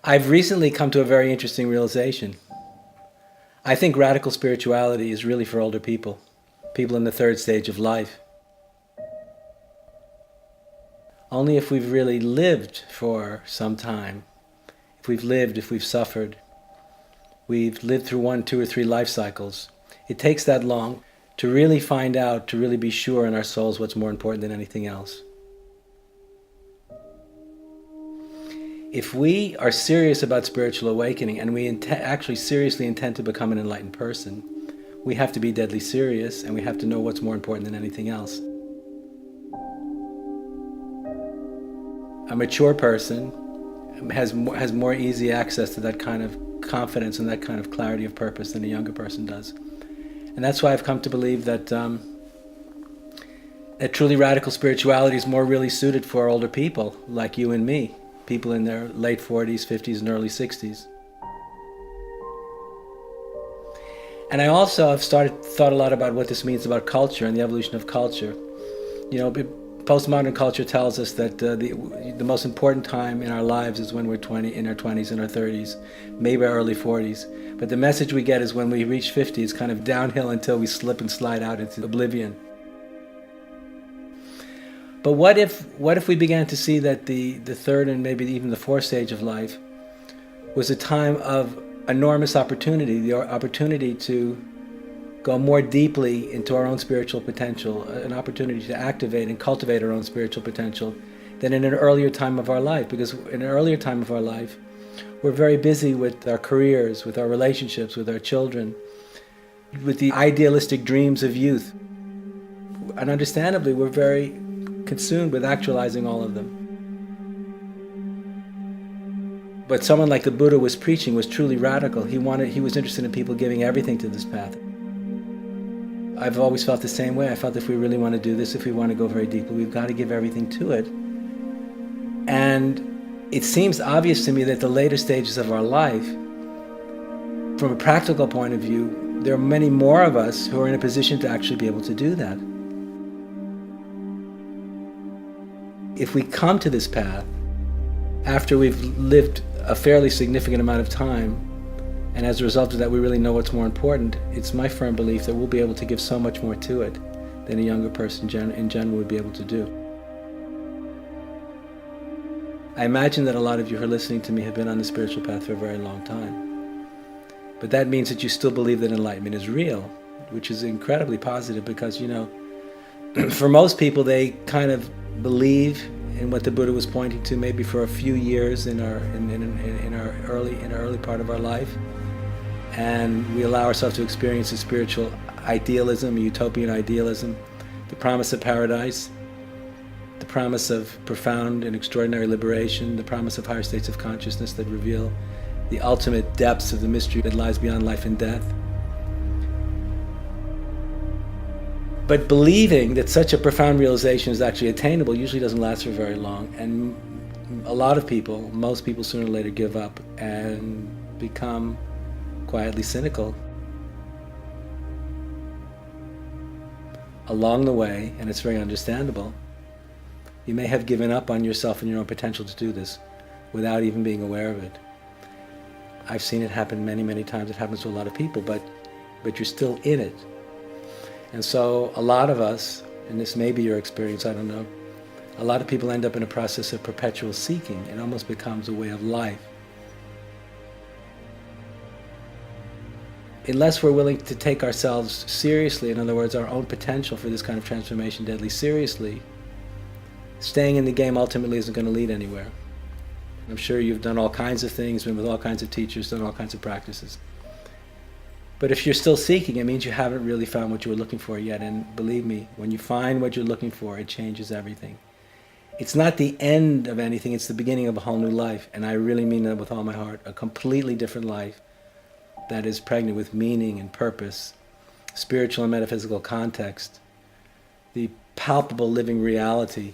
I've recently come to a very interesting realization. I think radical spirituality is really for older people, people in the third stage of life. Only if we've really lived for some time, if we've suffered, we've lived through 1, 2, or 3 life cycles. It takes that long to really find out, to really be sure in our souls what's more important than anything else. If we are serious about spiritual awakening and we actually seriously intend to become an enlightened person, we have to be deadly serious and we have to know what's more important than anything else. A mature person has more easy access to that kind of confidence and that kind of clarity of purpose than a younger person does. And that's why I've come to believe that that truly radical spirituality is more really suited for older people like you and me, people in their late 40s, 50s, and early 60s. And I also have thought a lot about what this means about culture and the evolution of culture. You know, postmodern culture tells us that the most important time in our lives is when we're in our 20s and our 30s, maybe our early 40s. But the message we get is when we reach 50, it's kind of downhill until we slip and slide out into oblivion. But what if we began to see that the third and maybe even the fourth stage of life was a time of enormous opportunity, the opportunity to go more deeply into our own spiritual potential, an opportunity to activate and cultivate our own spiritual potential than in an earlier time of our life. Because in an earlier time of our life, we're very busy with our careers, with our relationships, with our children, with the idealistic dreams of youth. And understandably, we're very consumed with actualizing all of them. But someone like the Buddha was preaching was truly radical. He was interested in people giving everything to this path. I've always felt the same way. I felt if we really want to do this, if we want to go very deeply, we've got to give everything to it. And it seems obvious to me that the later stages of our life, from a practical point of view, there are many more of us who are in a position to actually be able to do that. If we come to this path after we've lived a fairly significant amount of time, and as a result of that we really know what's more important, it's my firm belief that we'll be able to give so much more to it than a younger person in general would be able to do. I imagine that a lot of you who are listening to me have been on the spiritual path for a very long time. But that means that you still believe that enlightenment is real, which is incredibly positive because, you know, for most people they kind of believe in what the Buddha was pointing to maybe for a few years in our early part of our life, and we allow ourselves to experience a spiritual idealism, a utopian idealism, the promise of paradise, the promise of profound and extraordinary liberation, the promise of higher states of consciousness that reveal the ultimate depths of the mystery that lies beyond life and death. But believing that such a profound realization is actually attainable usually doesn't last for very long, and a lot of people, most people sooner or later give up and become quietly cynical. Along the way, and it's very understandable, you may have given up on yourself and your own potential to do this without even being aware of it. I've seen it happen many, many times. It happens to a lot of people, but you're still in it. And so a lot of us, and this may be your experience, I don't know, a lot of people end up in a process of perpetual seeking. It almost becomes a way of life. Unless we're willing to take ourselves seriously, in other words, our own potential for this kind of transformation deadly seriously, staying in the game ultimately isn't going to lead anywhere. I'm sure you've done all kinds of things, been with all kinds of teachers, done all kinds of practices. But if you're still seeking, it means you haven't really found what you were looking for yet. And believe me, when you find what you're looking for, it changes everything. It's not the end of anything, it's the beginning of a whole new life. And I really mean that with all my heart. A completely different life that is pregnant with meaning and purpose, spiritual and metaphysical context, the palpable living reality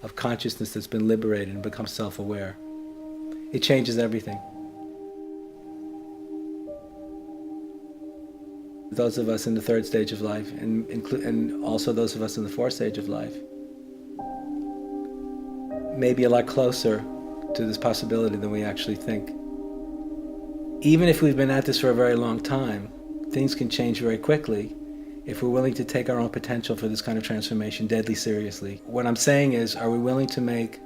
of consciousness that's been liberated and become self-aware. It changes everything. Those of us in the third stage of life, and also those of us in the fourth stage of life, may be a lot closer to this possibility than we actually think. even if we've been at this for a very long time, things can change very quickly if we're willing to take our own potential for this kind of transformation deadly seriously. What I'm saying is, are we willing to make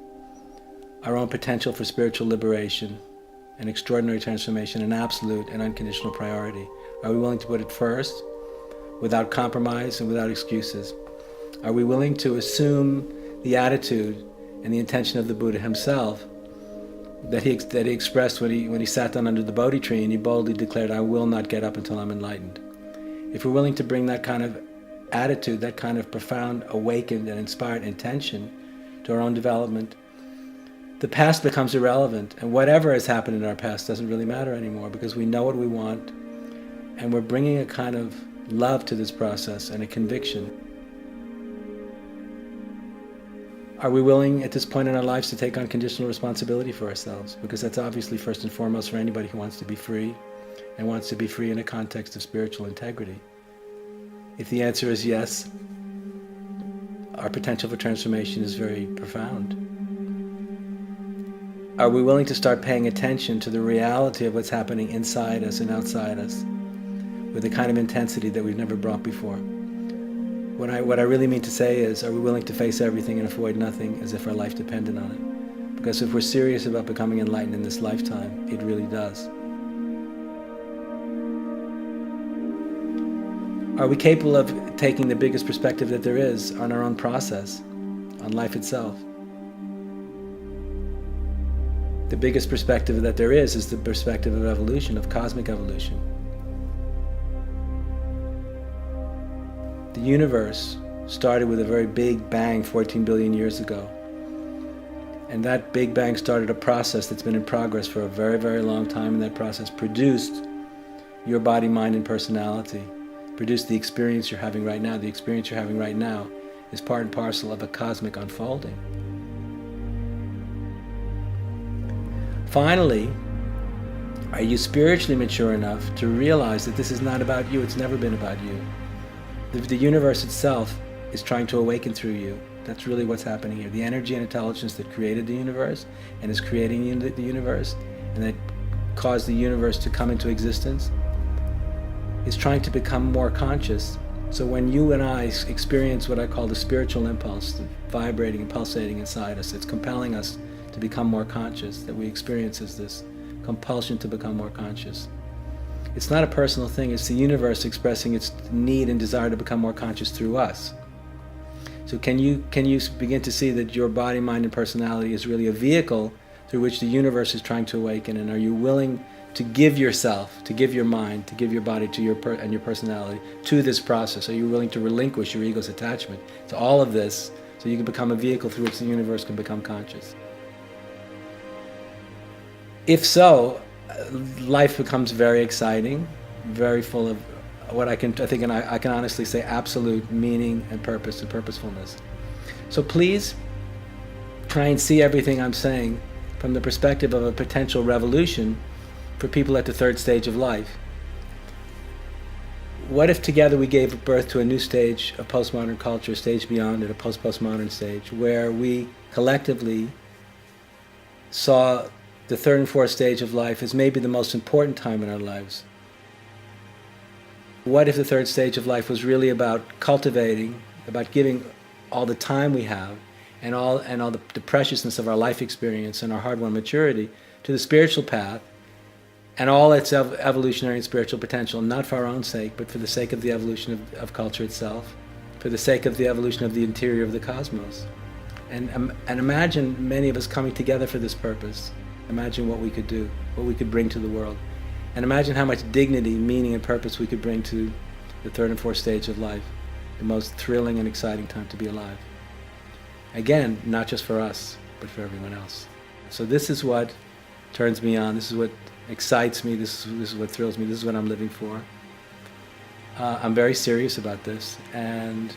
our own potential for spiritual liberation and extraordinary transformation an absolute and unconditional priority? Are we willing to put it first, without compromise and without excuses? Are we willing to assume the attitude and the intention of the Buddha himself that he expressed when he sat down under the Bodhi tree and he boldly declared, "I will not get up until I'm enlightened"? If we're willing to bring that kind of attitude, that kind of profound, awakened and inspired intention to our own development, the past becomes irrelevant, and whatever has happened in our past doesn't really matter anymore, because we know what we want, and we're bringing a kind of love to this process and a conviction. Are we willing at this point in our lives to take on conditional responsibility for ourselves? Because that's obviously first and foremost for anybody who wants to be free, and wants to be free in a context of spiritual integrity. If the answer is yes, our potential for transformation is very profound. Are we willing to start paying attention to the reality of what's happening inside us and outside us with a kind of intensity that we've never brought before? What I really mean to say is, are we willing to face everything and avoid nothing as if our life depended on it? Because if we're serious about becoming enlightened in this lifetime, it really does. Are we capable of taking the biggest perspective that there is on our own process, on life itself? The biggest perspective that there is the perspective of evolution, of cosmic evolution. The universe started with a very big bang 14 billion years ago. And that big bang started a process that's been in progress for a very, very long time, and that process produced your body, mind, and personality, produced the experience you're having right now. The experience you're having right now is part and parcel of a cosmic unfolding. Finally, are you spiritually mature enough to realize that this is not about you? It's never been about you. The universe itself is trying to awaken through you. That's really what's happening here. The energy and intelligence that created the universe and is creating the universe and that caused the universe to come into existence is trying to become more conscious. So when you and I experience what I call the spiritual impulse, vibrating and pulsating inside us, it's compelling us to become more conscious, that we experience as this compulsion to become more conscious. It's not a personal thing, it's the universe expressing its need and desire to become more conscious through us. So can you begin to see that your body, mind, and personality is really a vehicle through which the universe is trying to awaken? And are you willing to give yourself, to give your mind, to give your body to your personality to this process? Are you willing to relinquish your ego's attachment to all of this so you can become a vehicle through which the universe can become conscious? If so, life becomes very exciting, very full of what I can honestly say absolute meaning and purpose and purposefulness. So please try and see everything I'm saying from the perspective of a potential revolution for people at the third stage of life. What if together we gave birth to a new stage of postmodern culture, a stage beyond it, a post-postmodern stage, where we collectively saw the third and fourth stage of life as maybe the most important time in our lives? What if the third stage of life was really about cultivating, about giving all the time we have and all the preciousness of our life experience and our hard-won maturity to the spiritual path and all its evolutionary and spiritual potential, not for our own sake, but for the sake of the evolution of culture itself, for the sake of the evolution of the interior of the cosmos. And imagine many of us coming together for this purpose. Imagine what we could do, what we could bring to the world. And imagine how much dignity, meaning, and purpose we could bring to the third and fourth stage of life, the most thrilling and exciting time to be alive. Again, not just for us, but for everyone else. So this is what turns me on, this is what excites me, this is what thrills me, this is what I'm living for. I'm very serious about this, and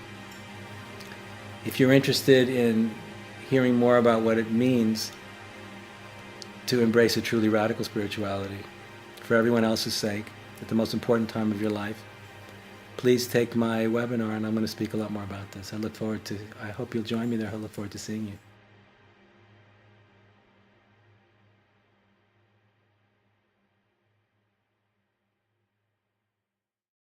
if you're interested in hearing more about what it means to embrace a truly radical spirituality for everyone else's sake at the most important time of your life, please take my webinar, and I'm going to speak a lot more about this. I hope you'll join me there. I look forward to seeing you.